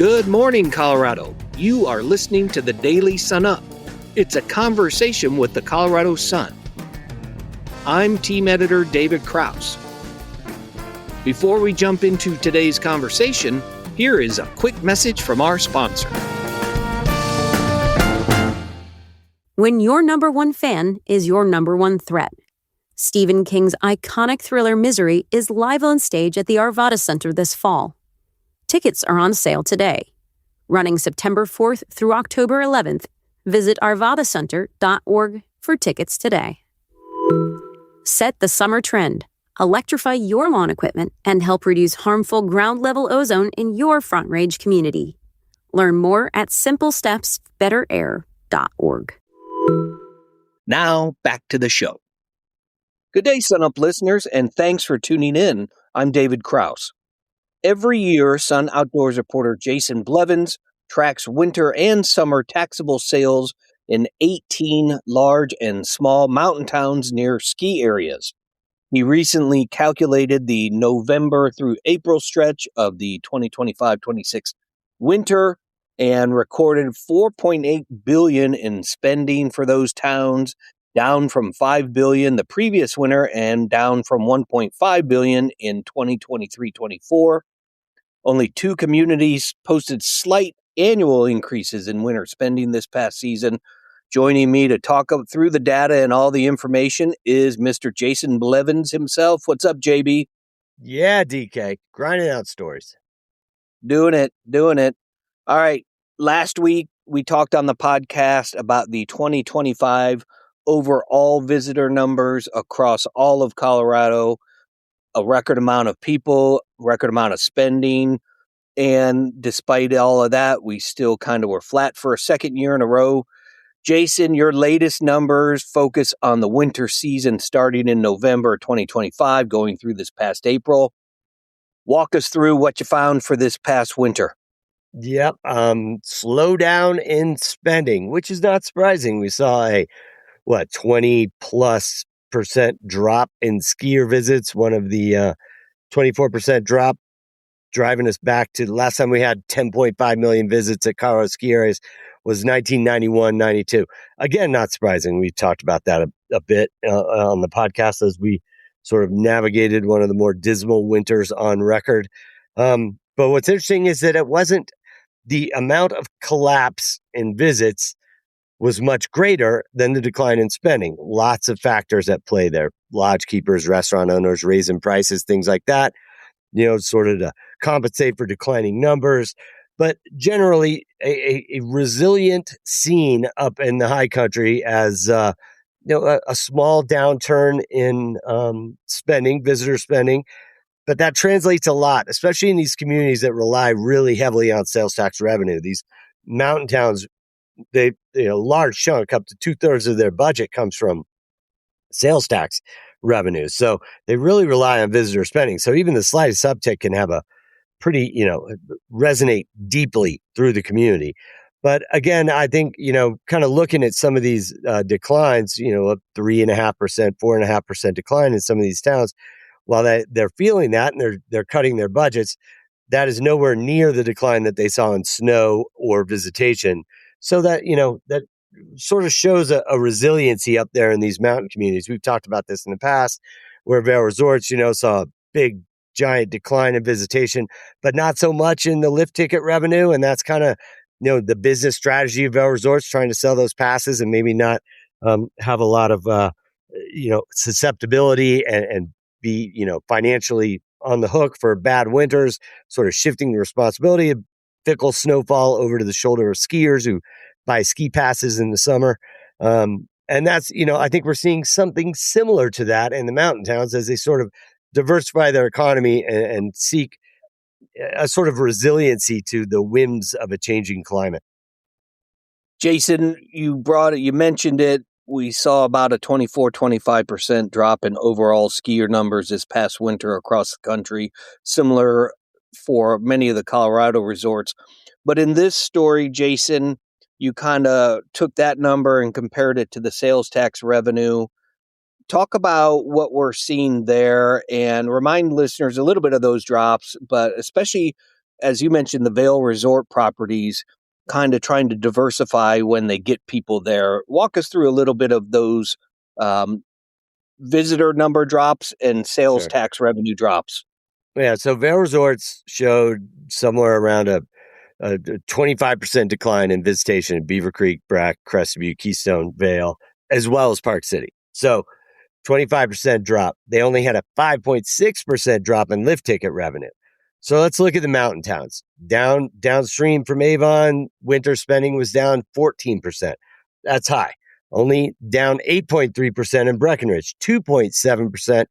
Good morning, Colorado. You are listening to the Daily Sun Up. It's a conversation with the Colorado Sun. I'm team editor David Krause. Before we jump into today's conversation, here is a quick message from our sponsor. When your number one fan is your number one threat. Stephen King's iconic thriller Misery is live on stage at the Arvada Center this fall. Tickets are on sale today. Running September 4th through October 11th, visit arvadacenter.org for tickets today. Set the summer trend. Electrify your lawn equipment and help reduce harmful ground-level ozone in your Front Range community. Learn more at simplestepsbetterair.org. Now, back to the show. Good day, Sun Up listeners, and thanks for tuning in. I'm David Krause. Every year, Sun Outdoors reporter Jason Blevins tracks winter and summer taxable sales in 18 large and small mountain towns near ski areas. He recently calculated the November through April stretch of the 2025-26 winter and recorded $4.8 billion in spending for those towns, down from $5 billion the previous winter and down from $1.5 billion in 2023-24. Only two communities posted slight annual increases in winter spending this past season. Joining me to talk through the data and all the information is Mr. Jason Blevins himself. What's up, JB? Yeah, DK. Grinding out stories. Doing it. All right. Last week, we talked on the podcast about the 2025 overall visitor numbers across all of Colorado, a record amount of people, record amount of spending. And despite all of that, we still kind of were flat for a second year in a row. Jason, your latest numbers focus on the winter season starting in November 2025, going through this past April. Walk us through what you found for this past winter. Yep. Slow down in spending, which is not surprising. We saw a 20+% drop in skier visits, one of the 24% drop, driving us back to the last time we had 10.5 million visits at Colorado ski areas was 1991-92. Again, not surprising. We talked about that a bit on the podcast as we sort of navigated one of the more dismal winters on record. But what's interesting is that it wasn't the amount of collapse in visits was much greater than the decline in spending. Lots of factors at play there. Lodge keepers, restaurant owners raising prices, things like that, sort of to compensate for declining numbers. But generally, a resilient scene up in the high country as a small downturn in spending, visitor spending. But that translates a lot, especially in these communities that rely really heavily on sales tax revenue. These mountain towns, a large chunk, up to 2/3 of their budget comes from sales tax revenue. So they really rely on visitor spending. So even the slightest uptick can have a pretty, resonate deeply through the community. But again, I think, kind of looking at some of these declines, a 3.5%, 4.5% decline in some of these towns, while they're feeling that and they're cutting their budgets, that is nowhere near the decline that they saw in snow or visitation. So that, that sort of shows a resiliency up there in these mountain communities. We've talked about this in the past, where Vail Resorts, saw a big, giant decline in visitation, but not so much in the lift ticket revenue. And that's kind of, the business strategy of Vail Resorts, trying to sell those passes and maybe not have a lot of, susceptibility and be, financially on the hook for bad winters, sort of shifting the responsibility of fickle snowfall over to the shoulder of skiers who buy ski passes in the summer. And that's, I think we're seeing something similar to that in the mountain towns as they sort of diversify their economy and seek a sort of resiliency to the whims of a changing climate. Jason, you mentioned it. We saw about a 24-25% drop in overall skier numbers this past winter across the country, similar for many of the Colorado resorts. But in this story, Jason, you kind of took that number and compared it to the sales tax revenue. Talk about what we're seeing there and remind listeners a little bit of those drops, but especially as you mentioned, the Vail Resort properties kind of trying to diversify when they get people there. Walk us through a little bit of those visitor number drops and sales Sure. tax revenue drops. Yeah, so Vail Resorts showed somewhere around a 25% decline in visitation in Beaver Creek, Brack, Crested Butte, Keystone, Vail, as well as Park City. So 25% drop. They only had a 5.6% drop in lift ticket revenue. So let's look at the mountain towns. Downstream from Avon, winter spending was down 14%. That's high. Only down 8.3% in Breckenridge, 2.7%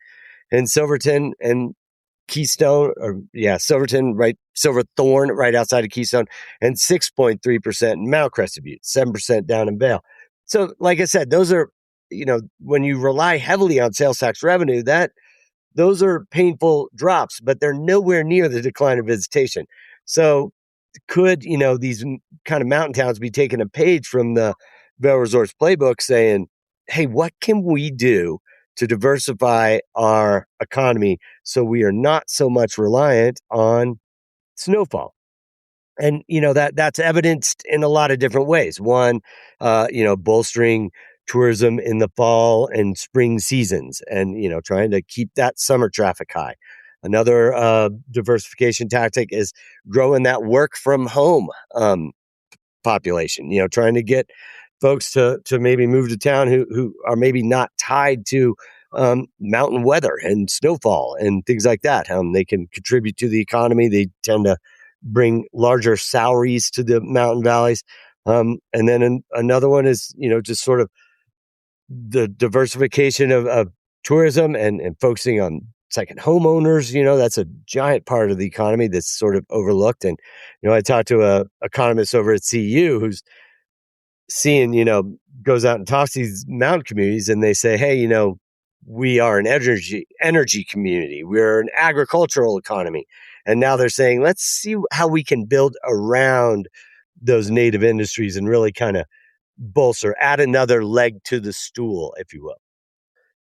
in Silverton and Keystone, Silverton, right, Silverthorne, right outside of Keystone, and 6.3% in Mount Crested Butte, 7% down in Vail. So, like I said, those are, when you rely heavily on sales tax revenue, those are painful drops, but they're nowhere near the decline of visitation. So, could these kind of mountain towns be taking a page from the Vail Resorts playbook, saying, "Hey, what can we do to diversify our economy so we are not so much reliant on snowfall?" And that's evidenced in a lot of different ways. One, bolstering tourism in the fall and spring seasons, and trying to keep that summer traffic high. Another diversification tactic is growing that work from home population. Trying to get folks to maybe move to town who are maybe not tied to mountain weather and snowfall and things like that. They can contribute to the economy. They tend to bring larger salaries to the mountain valleys. And then another one is, just sort of the diversification of tourism and focusing on second homeowners. That's a giant part of the economy that's sort of overlooked. And, I talked to a economist over at CU who's seeing, goes out and talks to these mountain communities, and they say, hey, we are an energy community. We're an agricultural economy. And now they're saying, let's see how we can build around those native industries and really kind of bolster, add another leg to the stool, if you will.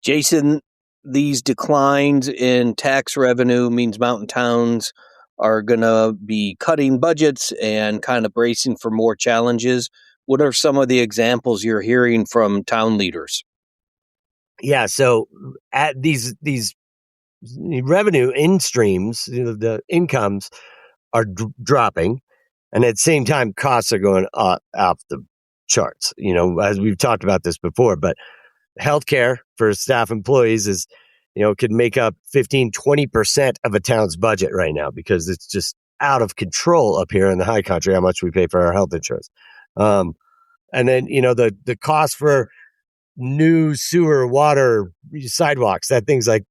Jason, these declines in tax revenue means mountain towns are going to be cutting budgets and kind of bracing for more challenges. What are some of the examples you're hearing from town leaders? Yeah, so at these revenue in streams, the incomes are dropping, and at the same time, costs are going off the charts. As we've talked about this before, but healthcare for staff employees is, could make up 15-20% of a town's budget right now because it's just out of control up here in the high country how much we pay for our health insurance. And then, the cost for new sewer, water, sidewalks, that things like,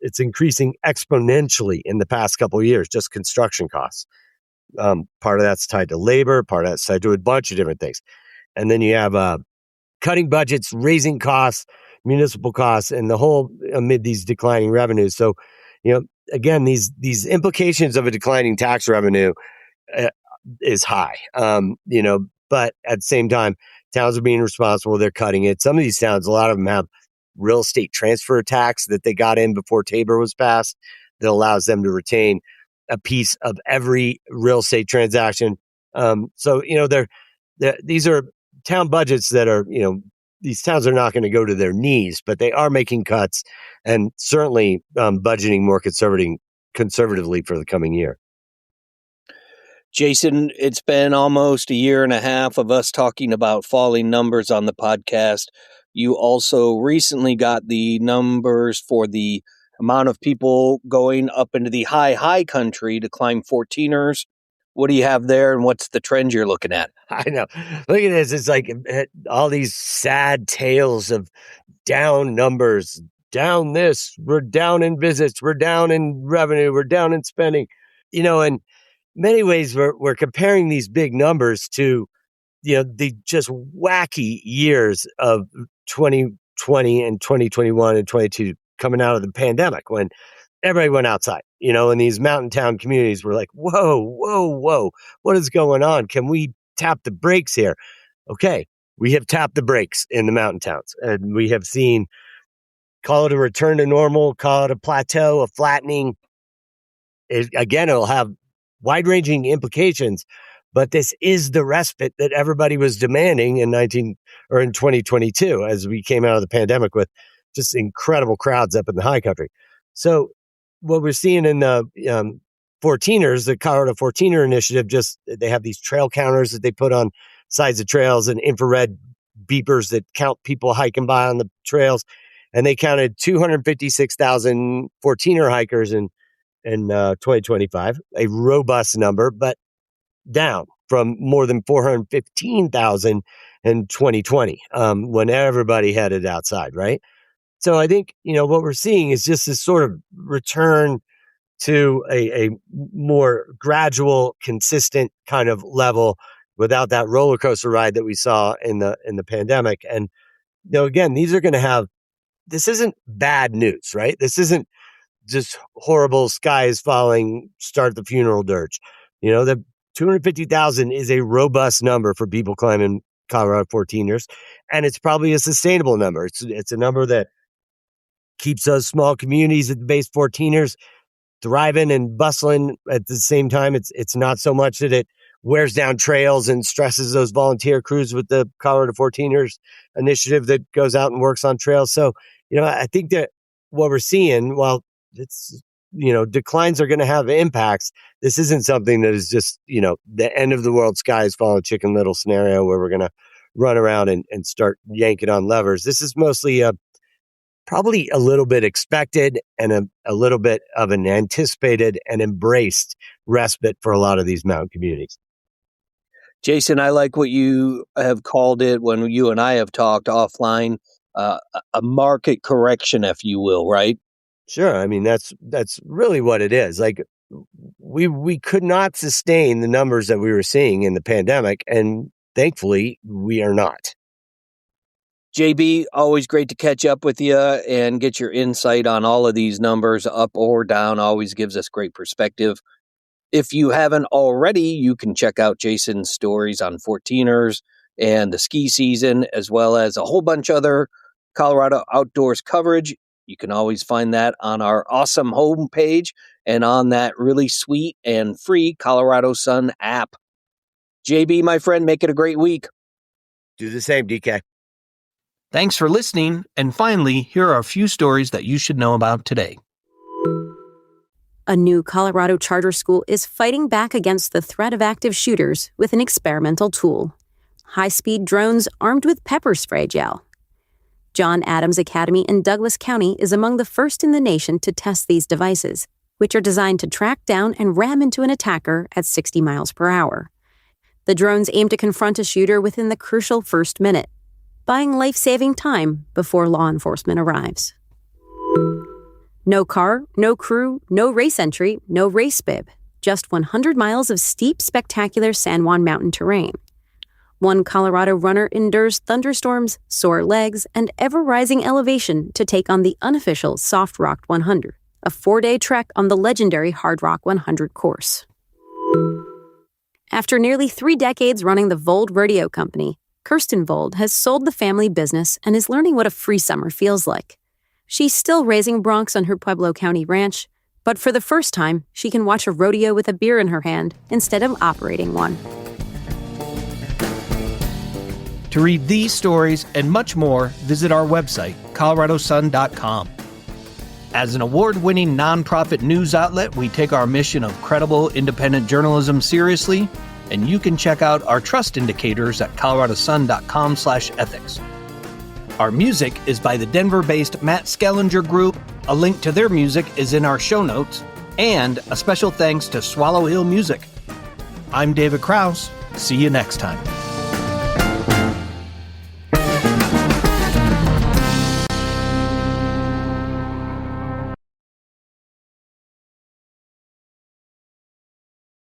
it's increasing exponentially in the past couple of years, just construction costs. Part of that's tied to labor, part of that's tied to a bunch of different things. And then you have cutting budgets, raising costs, municipal costs, and the whole amid these declining revenues. So, again, these implications of a declining tax revenue is high, but at the same time, towns are being responsible. They're cutting it. Some of these towns, a lot of them have real estate transfer tax that they got in before Tabor was passed that allows them to retain a piece of every real estate transaction. So, these are town budgets that are, these towns are not going to go to their knees, but they are making cuts and certainly budgeting more conservatively for the coming year. Jason, it's been almost a year and a half of us talking about falling numbers on the podcast. You also recently got the numbers for the amount of people going up into the high country to climb 14ers. What do you have there, and what's the trend you're looking at? I know. Look at this. It's like all these sad tales of down numbers, down this, we're down in visits, we're down in revenue, we're down in spending, and many ways we're comparing these big numbers to, the just wacky years of 2020 and 2021 and 22 coming out of the pandemic when everybody went outside, and these mountain town communities were like, whoa, what is going on? Can we tap the brakes here? Okay, we have tapped the brakes in the mountain towns, and we have seen, call it a return to normal, call it a plateau, a flattening. It'll have wide-ranging implications, but this is the respite that everybody was demanding in 2022 as we came out of the pandemic with just incredible crowds up in the high country. So what we're seeing in the 14ers, the Colorado 14er initiative, they have these trail counters that they put on sides of trails and infrared beepers that count people hiking by on the trails. And they counted 256,000 14er hikers in 2025, a robust number, but down from more than 415,000 in 2020, when everybody headed outside, right? So I think, what we're seeing is just this sort of return to a more gradual, consistent kind of level without that roller coaster ride that we saw in the pandemic. And, again, these are going to have, this isn't bad news, right? This isn't just horrible sky is falling, start the funeral dirge. The 250,000 is a robust number for people climbing Colorado 14ers, and it's probably a sustainable number. It's a number that keeps those small communities at the base 14ers thriving and bustling at the same time. It's not so much that it wears down trails and stresses those volunteer crews with the Colorado 14ers initiative that goes out and works on trails. So, I think that what we're seeing, while it's, declines are going to have impacts, this isn't something that is just, the end of the world, sky is falling, Chicken Little scenario where we're going to run around and start yanking on levers. This is mostly probably a little bit expected and a little bit of an anticipated and embraced respite for a lot of these mountain communities. Jason, I like what you have called it when you and I have talked offline, a market correction, if you will, right? Sure. I mean, that's really what it is. Like, we could not sustain the numbers that we were seeing in the pandemic, and thankfully we are not. JB, always great to catch up with you and get your insight on all of these numbers, up or down. Always gives us great perspective. If you haven't already, you can check out Jason's stories on 14ers and the ski season, as well as a whole bunch of other Colorado outdoors coverage. You can always find that on our awesome homepage and on that really sweet and free Colorado Sun app. JB, my friend, make it a great week. Do the same, DK. Thanks for listening. And finally, here are a few stories that you should know about today. A new Colorado charter school is fighting back against the threat of active shooters with an experimental tool: high-speed drones armed with pepper spray gel. John Adams Academy in Douglas County is among the first in the nation to test these devices, which are designed to track down and ram into an attacker at 60 miles per hour. The drones aim to confront a shooter within the crucial first minute, buying life-saving time before law enforcement arrives. No car, no crew, no race entry, no race bib. Just 100 miles of steep, spectacular San Juan mountain terrain. One Colorado runner endures thunderstorms, sore legs, and ever-rising elevation to take on the unofficial Soft Rock 100, a 4-day trek on the legendary Hard Rock 100 course. After nearly 3 decades running the Vold Rodeo Company, Kirsten Vold has sold the family business and is learning what a free summer feels like. She's still raising broncs on her Pueblo County ranch, but for the first time, she can watch a rodeo with a beer in her hand instead of operating one. To read these stories and much more, visit our website, coloradosun.com. As an award-winning nonprofit news outlet, we take our mission of credible, independent journalism seriously, and you can check out our trust indicators at coloradosun.com/ethics. Our music is by the Denver-based Matt Skellinger Group. A link to their music is in our show notes, and a special thanks to Swallow Hill Music. I'm David Krause. See you next time.